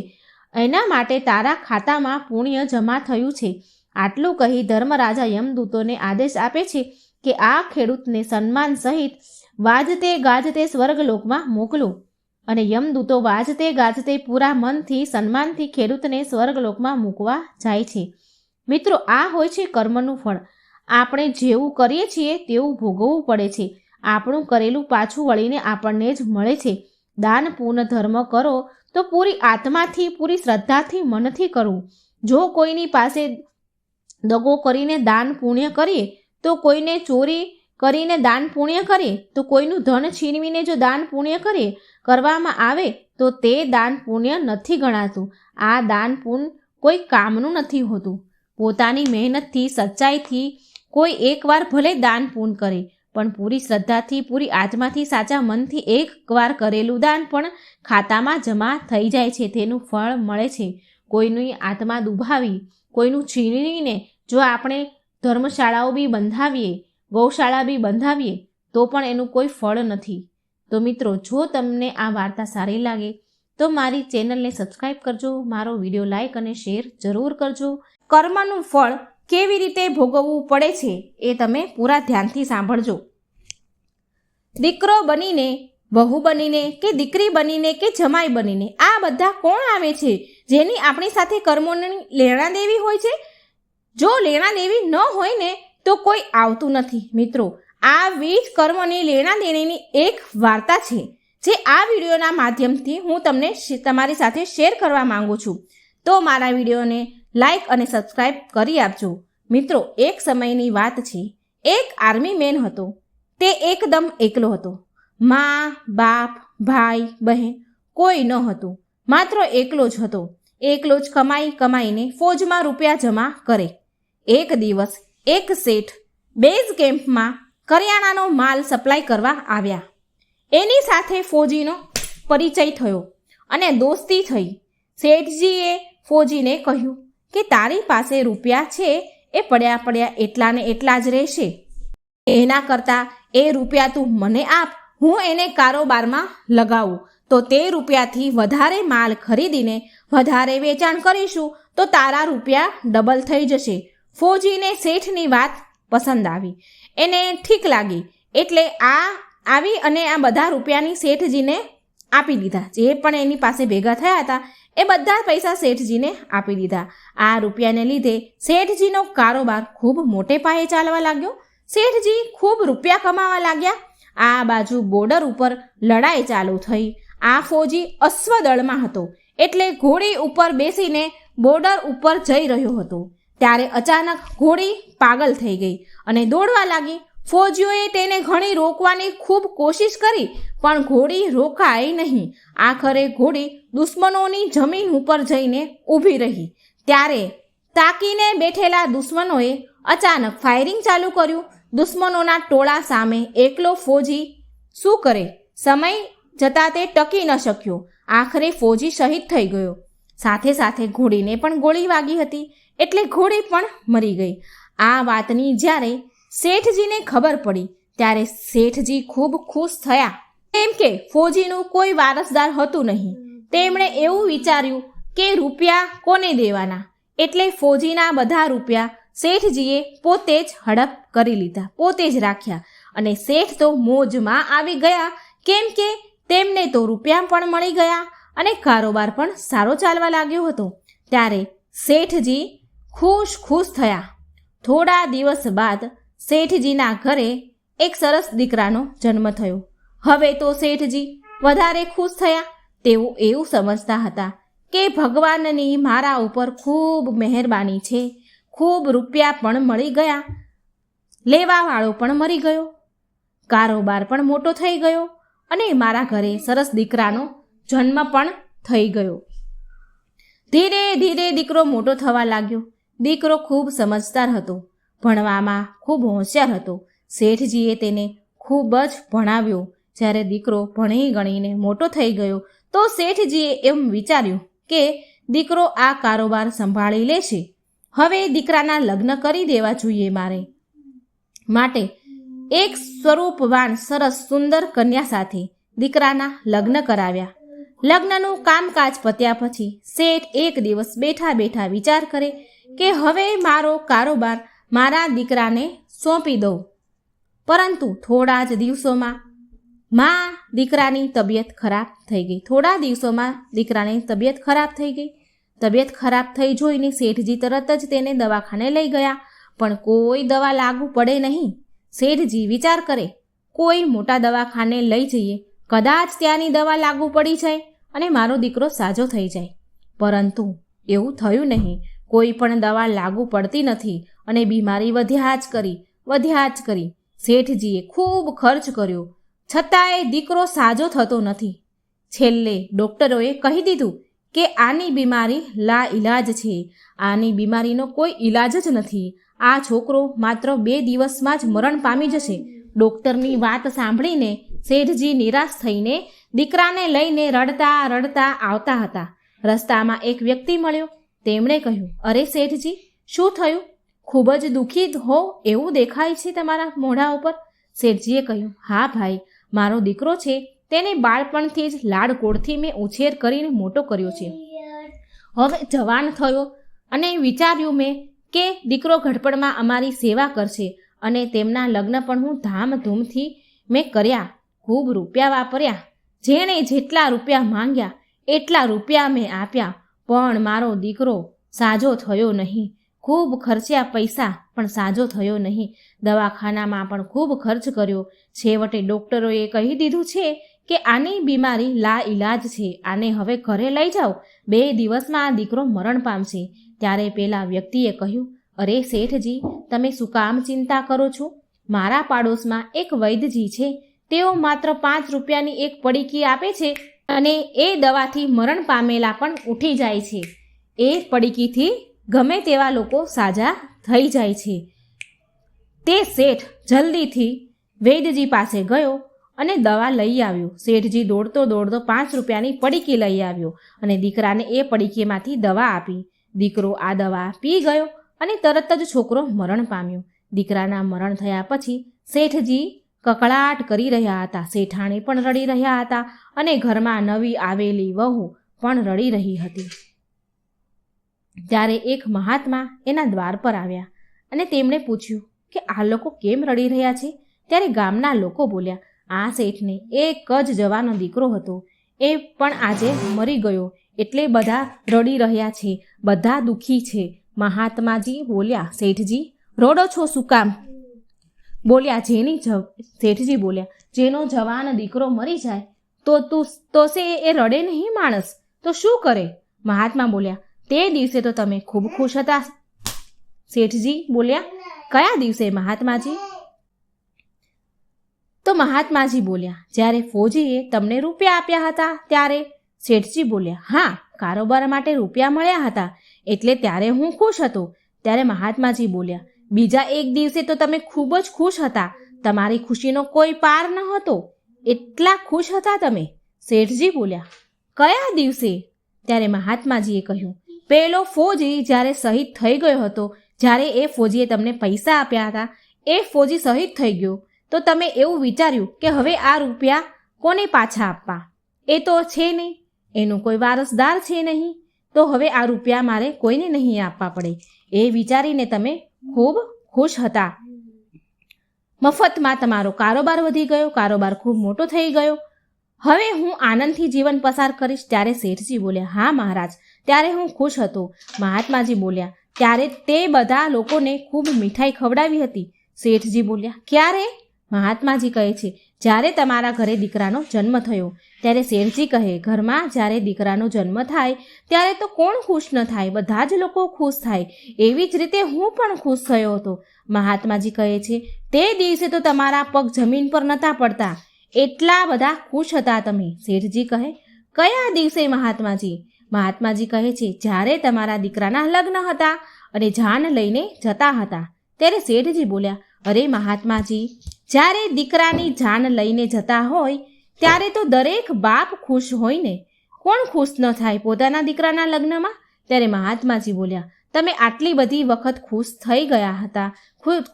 એના માટે તારા ખાતામાં પુણ્ય જમા થયું છે. આટલું કહી ધર્મરાજા યમદૂતોને આદેશ આપે છે કે આ ખેડૂતને સન્માન સહિત વાજતે ગાજતે સ્વર્ગલોકમાં મોકલો. અને યમદૂતો વાજતે ગાજતે પૂરા મનથી, સન્માનથી ખેડૂતને સ્વર્ગલોકમાં મૂકવા જાય છે. મિત્રો, આ હોય છે કર્મનું ફળ. આપણે જેવું કરીએ છીએ તેવું ભોગવવું પડે છે. આપણું કરેલું પાછું વળીને આપણને જ મળે છે. દાન પૂર્ણ ધર્મ કરો તો પૂરી આત્માથી, પૂરી શ્રદ્ધાથી, મનથી કરવું. જો કોઈની પાસે દગો કરીને દાન પુણ્ય કરીએ, તો કોઈને ચોરી કરીને દાન પુણ્ય કરીએ, તો કોઈનું ધન છીનવીને જો દાન પુણ્ય કરવામાં આવે તો તે દાન પુણ્ય નથી ગણાતું. આ દાન પુણ્ય કોઈ કામનું નથી હોતું. પોતાની મહેનતથી, સચ્ચાઈથી કોઈ એકવાર ભલે દાન પુણ્ય કરે, પણ પૂરી શ્રદ્ધાથી, પૂરી આત્માથી, સાચા મનથી એકવાર કરેલું દાન પણ ખાતામાં જમા થઈ જાય છે. તેનું ફળ મળે છે. કોઈની આત્મા દુભાવી, કોઈનું છીનવીને જો આપણે ધર્મશાળાઓ બી બંધાવીએ, ગૌશાળા બી બંધાવીએ તો પણ એનું કોઈ ફળ નથી. તો મિત્રો, જો તમને આ વાર્તા સારી લાગે તો મારી ચેનલને સબસ્ક્રાઈબ કરજો, મારો વિડીયો લાઈક અને શેર જરૂર કરજો. કર્મનું ફળ કેવી રીતે ભોગવવું પડે છે એ તમે પૂરા ધ્યાનથી સાંભળજો. દીકરો બનીને, વહુ બનીને કે દીકરી બનીને કે જમાઈ બનીને આ બધા કોણ આવે છે જેની આપણી સાથે કર્મોની લેણા દેવી હોય છે? જો લેણા દેવી ન હોય ને તો કોઈ આવતું નથી. મિત્રો, આવી જ કર્મની લેણા દેણીની એક વાર્તા છે જે આ વિડીયોના માધ્યમથી હું તમને તમારી સાથે શેર કરવા માંગુ છું. તો મારા વિડીયોને લાઈક અને સબસ્ક્રાઈબ કરી આપજો. મિત્રો, એક સમયની વાત છે. એક આર્મી મેન હતો. તે એકદમ એકલો હતો. મા, બાપ, ભાઈ, બહેન કોઈ ન હતું. માત્ર એકલો જ હતો. એકલો જ કમાઈને ફોજમાં રૂપિયા જમા કરે. એક દિવસ એક શેઠ બેઝ કેમ્પમાં કરિયાણાનો માલ સપ્લાય કરવા આવ્યા. એની સાથે ફોજીનો પરિચય થયો અને દોસ્તી થઈ. શેઠજીએ ફોજીને કહ્યું કે તારી પાસે રૂપિયા છે એ પડ્યા એટલા ને એટલા જ રહેશે. એના કરતાં એ રૂપિયા તું મને આપ, હું એને કારોબારમાં લગાવું તો તે રૂપિયાથી વધારે માલ ખરીદીને વધારે વેચાણ કરીશું તો તારા રૂપિયા ડબલ થઈ જશે. ફોજીને શેઠની વાત પસંદ આવી. એને ઠીક લાગી એટલે આવી અને આ બધા રૂપિયાની શેઠજીને આપી દીધા. જે પણ એની પાસે ભેગા થયા હતા એ બધા પૈસા શેઠજીને આપી દીધા. આ રૂપિયાને લીધે શેઠજીનો કારોબાર ખૂબ મોટે પાયે ચાલવા લાગ્યો. શેઠજી ખૂબ રૂપિયા કમાવા લાગ્યા. આ બાજુ બોર્ડર ઉપર લડાઈ ચાલુ થઈ. આ ફોજી અશ્વદળમાં હતો એટલે ઘોડી ઉપર બેસીને બોર્ડર ઉપર જઈ રહ્યો હતો. ત્યારે અચાનક ઘોડી પાગલ થઈ ગઈ અને દોડવા લાગી. ફોજીઓએ તેને ઘણી રોકવાની ખૂબ કોશિશ કરી પણ ઘોડી રોકાઈ નહીં. આખરે ઘોડી દુશ્મનોની જમીન ઉપર જઈને ઊભી રહી. ત્યારે તાકીને બેઠેલા દુશ્મનોએ અચાનક ફાયરિંગ ચાલુ કર્યું. દુશ્મનોના ટોળા સામે એકલો ફોજી શું કરે? સમય જતાં તે ટકી ન શક્યો. આખરે ફોજી શહીદ થઈ ગયો. સાથે સાથે ઘોડીને પણ ગોળી વાગી હતી એટલે ઘોડી પણ મરી ગઈ. આ વાતની જ્યારે શેઠજીને ખબર પડી ત્યારે શેઠજી ખૂબ ખુશ થયા. કેમ કે ફોજીનું કોઈ વારસદાર હતું નહીં. તેમણે એવું વિચાર્યું કે રૂપિયા કોને દેવાના, એટલે ફોજીના બધા રૂપિયા શેઠજીએ પોતે જ હડપ કરી લીધા, પોતે જ રાખ્યા. અને શેઠ તો મોજમાં આવી ગયા કેમ કે તેમને તો રૂપિયા પણ મળી ગયા અને કારોબાર પણ સારો ચાલવા લાગ્યો હતો. ત્યારે શેઠજી ખુશ થયા. થોડા દિવસ બાદ શેઠજીના ઘરે એક સરસ દીકરાનો જન્મ થયો. હવે તો શેઠજી વધારે ખુશ થયા. તેઓ એવું સમજતા હતા કે ભગવાનની મારા ઉપર ખૂબ મહેરબાની છે. ખૂબ રૂપિયા પણ મળી ગયા, લેવાવાળો પણ મરી ગયો, કારોબાર પણ મોટો થઈ ગયો અને મારા ઘરે સરસ દીકરાનો જન્મ પણ થઈ ગયો. ધીરે ધીરે દીકરો મોટો થવા લાગ્યો. દીકરો ખૂબ સમજદાર હતો, ભણવામાં ખૂબ હોશિયાર હતો. શેઠજીએ તેને ખૂબ જ ભણાવ્યો. જ્યારે દીકરો ભણી ગણીને મોટો થઈ ગયો તો શેઠજીએ એમ વિચાર્યું કે દીકરો આ કારોબાર સંભાળી લેશે. હવે દીકરાના લગ્ન કરી દેવા જોઈએ માટે એક સ્વરૂપવાન સરસ સુંદર કન્યા સાથે દીકરાના લગ્ન કરાવ્યા. લગ્નનું કામકાજ પત્યા પછી શેઠ એક દિવસ બેઠા વિચાર કરે કે હવે મારો કારોબાર મારા દીકરાને સોંપી દઉં. પરંતુ થોડા જ દિવસોમાં દીકરાની તબિયત ખરાબ થઈ ગઈ. તબિયત ખરાબ થઈ જોઈને શેઠજી તરત જ તેને દવાખાને લઈ ગયા પણ કોઈ દવા લાગુ પડે નહીં. શેઠજી વિચાર કરે કોઈ મોટા દવાખાને લઈ જઈએ, કદાચ ત્યાંની દવા લાગુ પડી જાય અને મારો દીકરો સાજો થઈ જાય. પરંતુ એવું થયું નહીં. કોઈ પણ દવા લાગુ પડતી નથી અને બીમારી વધ્યા જ કરી. શેઠજીએ ખૂબ ખર્ચ કર્યો છતાંય દીકરો સાજો થતો નથી. છેલ્લે ડૉક્ટરોએ કહી દીધું કે આની બીમારી લાઈલાજ છે. આની બીમારીનો કોઈ ઈલાજ જ નથી. આ છોકરો માત્ર 2 દિવસમાં જ મરણ પામી જશે. ડૉક્ટરની વાત સાંભળીને શેઠજી નિરાશ થઈને દીકરાને લઈને રડતા આવતા હતા. રસ્તામાં એક વ્યક્તિ મળ્યો. તેમણે કહ્યું, અરે શેઠજી, શું થયું? ખૂબ જ દુઃખી હો એવું દેખાય છે તમારા મોઢા ઉપર. શેઠજીએ કહ્યું, હા ભાઈ, મારો દીકરો છે, તેને બાળપણથી જ લાડકોડથી મેં ઉછેર કરીને મોટો કર્યો છે. હવે જવાન થયો અને વિચાર્યું મેં કે દીકરો ઘડપણમાં અમારી સેવા કરશે અને તેમના લગ્ન પણ હું ધામધૂમથી મેં કર્યા. ખૂબ રૂપિયા વાપર્યા. જેણે જેટલા રૂપિયા માંગ્યા એટલા રૂપિયા મેં આપ્યા પણ મારો દીકરો સાજો થયો નહીં. ખૂબ ખર્ચ્યા પૈસા પણ સાજો થયો નહીં. દવાખાનામાં પણ ખૂબ ખર્ચ કર્યો. છેવટે ડૉક્ટરોએ કહી દીધું છે કે આની બીમારી લા ઈલાજ છે, આને હવે ઘરે લઈ જાઓ, 2 દિવસમાં આ દીકરો મરણ પામશે. ત્યારે પેલા વ્યક્તિએ કહ્યું, અરે શેઠજી, તમે શું કામ ચિંતા કરો છો? મારા પાડોશમાં એક વૈદ્યજી છે, તેઓ માત્ર 5 રૂપિયાની એક પડીકી આપે છે અને એ દવાથી મરણ પામેલા પણ ઉઠી જાય છે. એ પડીકીથી ગમે તેવા લોકો સાજા થઈ જાય છે. તે શેઠ જલ્દીથી વૈદ્યજી પાસે ગયો અને દવા લઈ આવ્યો. શેઠજી દોડતો 5 રૂપિયાની પડીકી લઈ આવ્યો અને દીકરાને એ પડીકીમાંથી દવા આપી. દીકરો આ દવા પી ગયો અને તરત જ છોકરો મરણ પામ્યો. દીકરાના મરણ થયા પછી શેઠજી કકળાટ કરી રહ્યા હતા, શેઠાણી પણ રડી રહ્યા હતા અને ઘરમાં નવી આવેલી વહુ પણ રડી રહી હતી. ત્યારે એક મહાત્મા એના દ્વાર પર આવ્યા અને તેમણે પૂછ્યું કે આ લોકો કેમ રડી રહ્યા છે? ત્યારે ગામના લોકો બોલ્યા, આ શેઠને એક જ જવાનો દીકરો હતો, એ પણ આજે મરી ગયો, એટલે બધા રડી રહ્યા છે, બધા દુઃખી છે. મહાત્માજી બોલ્યા, શેઠજી રોડો છો શું કામ? બોલ્યા, શેઠજી બોલ્યા, જેનો જવાન દીકરો મરી જાય તો સે એ રડે નહીં માણસ, તો શું કરે? મહાત્મા બોલ્યા, તે દિવસે તો તમે ખૂબ ખુશ હતા. શેઠજી બોલ્યા, કયા દિવસે મહાત્માજી? તો મહાત્માજી બોલ્યા, જ્યારે ફોજીએ તમને રૂપિયા આપ્યા હતા ત્યારે. શેઠજી બોલ્યા, હા, કારોબાર માટે રૂપિયા મળ્યા હતા એટલે ત્યારે હું ખુશ હતો. ત્યારે મહાત્માજી બોલ્યા, બીજા એક દિવસે તો તમે ખૂબ જ ખુશ હતા, તમારી ખુશીનો કોઈ પાર ન હતો, એટલા ખુશ હતા તમે. શેઠજી બોલ્યા, કયા દિવસે? ત્યારે મહાત્માજીએ કહ્યું, પેલો ફોજી જ્યારે શહીદ થઈ ગયો હતો, જ્યારે એ ફોજીએ તમને પૈસા આપ્યા હતા, એ ફોજી શહીદ થઈ ગયો તો તમે એવું વિચાર્યું કે હવે આ રૂપિયા કોને પાછા આપવા? એ તો છે નહીં, એનો કોઈ વારસદાર છે નહીં, તો હવે આ રૂપિયા મારે કોઈને નહીં આપવા પડે. એ વિચારીને તમે ખૂબ ખુશ હતા. મફતમાં તમારો કારોબાર વધી ગયો, કારોબાર ખૂબ મોટો થઈ ગયો, હવે હું આનંદથી જીવન પસાર કરીશ. ત્યારે શેઠજી બોલ્યા, હા મહારાજ, ત્યારે હું ખુશ હતો. મહાત્માજી બોલ્યા, ત્યારે તે બધા લોકોને ખૂબ મીઠાઈ ખવડાવી હતી. શેઠજી બોલ્યા, ક્યારે? મહાત્માજી કહે છે, જ્યારે તમારા ઘરે દીકરાનો જન્મ થયો. ત્યારે શેઠજી કહે, ઘરમાં જ્યારે દીકરાનો જન્મ થાય ત્યારે તો કોણ ખુશ ન થાય, બધા જ લોકો ખુશ થાય. એવી જ રીતે હું પણ ખુશ થયો હતો. મહાત્માજી કહે છે, તે દિવસે તો તમારા પગ જમીન પર નહોતા પડતા, એટલા બધા ખુશ હતા તમે. શેઠજી કહે, કયા દિવસે મહાત્માજી? મહાત્માજી કહે છે, જ્યારે તમારા દીકરાના લગ્ન હતા અને જાન લઈને જતા હતા. ત્યારે શેઠજી બોલ્યા, અરે મહાત્માજી, જ્યારે દીકરાની જાન લઈને જતા હોય ત્યારે તો દરેક બાપ ખુશ હોય ને, કોણ ખુશ ન થાય પોતાના દીકરાના લગ્નમાં? ત્યારે મહાત્માજી બોલ્યા, તમે આટલી બધી વખત ખુશ થઈ ગયા હતા,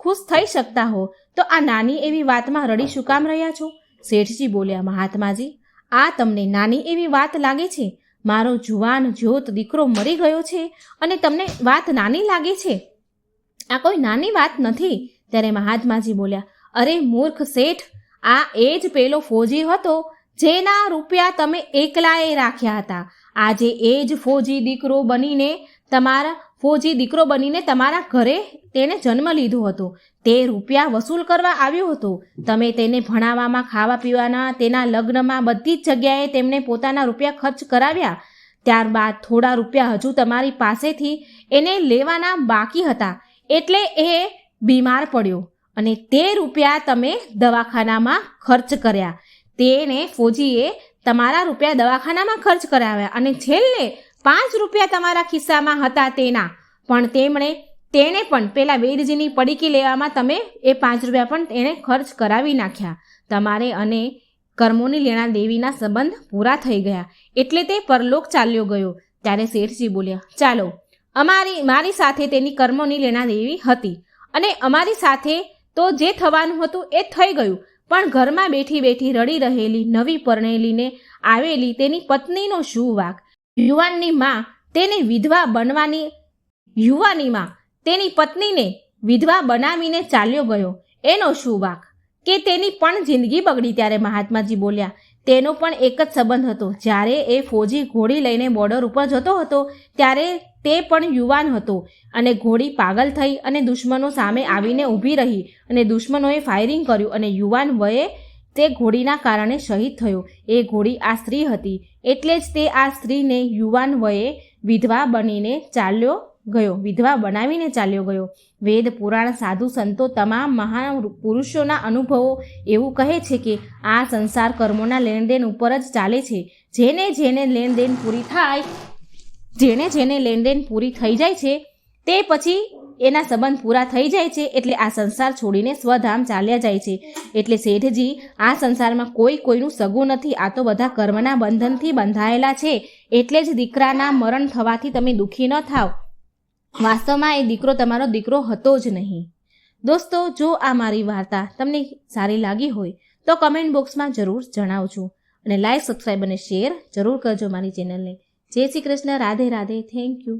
ખુશ થઈ શકતા હો તો આ નાની એવી વાતમાં રડી શું કામ રહ્યા છો? શેઠજી બોલ્યા, મહાત્માજી, આ તમને નાની એવી વાત લાગે છે? મારો જુવાન જ્યોત દીકરો મરી ગયો છે અને તમને વાત નાની લાગે છે? આ કોઈ નાની વાત નથી. ત્યારે મહાત્માજી બોલ્યા, અરે મૂર્ખ શેઠ, આ એ જ પેલો ફોજી હતો જેના રૂપિયા તમે એકલાએ રાખ્યા હતા. આજે એ જ ફોજી દીકરો બનીને તમારા ઘરે તેણે જન્મ લીધો હતો. તે રૂપિયા વસૂલ કરવા આવ્યો હતો. તમે તેને ભણાવવામાં, ખાવા પીવાના, તેના લગ્નમાં બધી જ જગ્યાએ તેમને પોતાના રૂપિયા ખર્ચ કરાવ્યા. ત્યારબાદ થોડા રૂપિયા હજુ તમારી પાસેથી એને લેવાના બાકી હતા, એટલે એ બીમાર પડ્યો અને તે રૂપિયા તમે દવાખાનામાં ખર્ચ કર્યા. તેને ફોજીએ તમારા રૂપિયા દવાખાનામાં ખર્ચ કરાવ્યા અને છેલ્લે 5 રૂપિયા તમારા ખિસ્સામાં હતા તેણે પણ પેલા વેદજીની પડીકી લેવામાં તમે એ 5 રૂપિયા પણ તેણે ખર્ચ કરાવી નાખ્યા. તમારે અને કર્મોની લેણા દેવીના સંબંધ પૂરા થઈ ગયા એટલે તે પરલોક ચાલ્યો ગયો. ત્યારે શેઠજી બોલ્યા, ચાલો, મારી સાથે તેની કર્મોની લેણા દેવી હતી અને અમારી સાથે તો જે થવાનું હતું એ થઈ ગયું, પણ ઘરમાં બેઠી બેઠી રડી રહેલી નવી પરણેલીને આવેલી તેની પત્નીનો શું વાંક? યુવાનીમાં તેની પત્નીને વિધવા બનાવીને ચાલ્યો ગયો, એનો શું વાંક? કે તેની પણ જિંદગી બગડી. ત્યારે મહાત્માજી બોલ્યા, તેનો પણ એક જ સંબંધ હતો. જ્યારે એ ફોજી ઘોડી લઈને બોર્ડર ઉપર જતો હતો ત્યારે તે પણ યુવાન હતો અને ઘોડી પાગલ થઈ અને દુશ્મનો સામે આવીને ઊભી રહી અને દુશ્મનોએ ફાયરિંગ કર્યું અને યુવાન વયે તે ઘોડીના કારણે શહીદ થયો. એ ઘોડી આ સ્ત્રી હતી, એટલે જ તે આ સ્ત્રીને યુવાન વયે વિધવા બનાવીને ચાલ્યો ગયો. વેદ, પુરાણ, સાધુ સંતો, તમામ મહાન પુરુષોના અનુભવો એવું કહે છે કે આ સંસાર કર્મોના લેણદેન ઉપર જ ચાલે છે. જેને જેને લેણદેન પૂરી થઈ જાય છે તે પછી એના સંબંધ પૂરા થઈ જાય છે, એટલે આ સંસાર છોડીને સ્વધામ ચાલ્યા જાય છે. એટલે શેઠજી, આ સંસારમાં કોઈનું સગું નથી. આ તો બધા કર્મના બંધનથી બંધાયેલા છે. એટલે જ દીકરાના મરણ થવાથી તમે દુઃખી ન થાવ. વાસ્તવમાં એ દીકરો તમારો દીકરો હતો જ નહીં. દોસ્તો, જો આ મારી વાર્તા તમને સારી લાગી હોય તો કમેન્ટ બોક્સમાં જરૂર જણાવજો અને લાઈક, સબસ્ક્રાઈબ અને શેર જરૂર કરજો મારી ચેનલને. જય શ્રી કૃષ્ણ. રાધે રાધે. Thank you.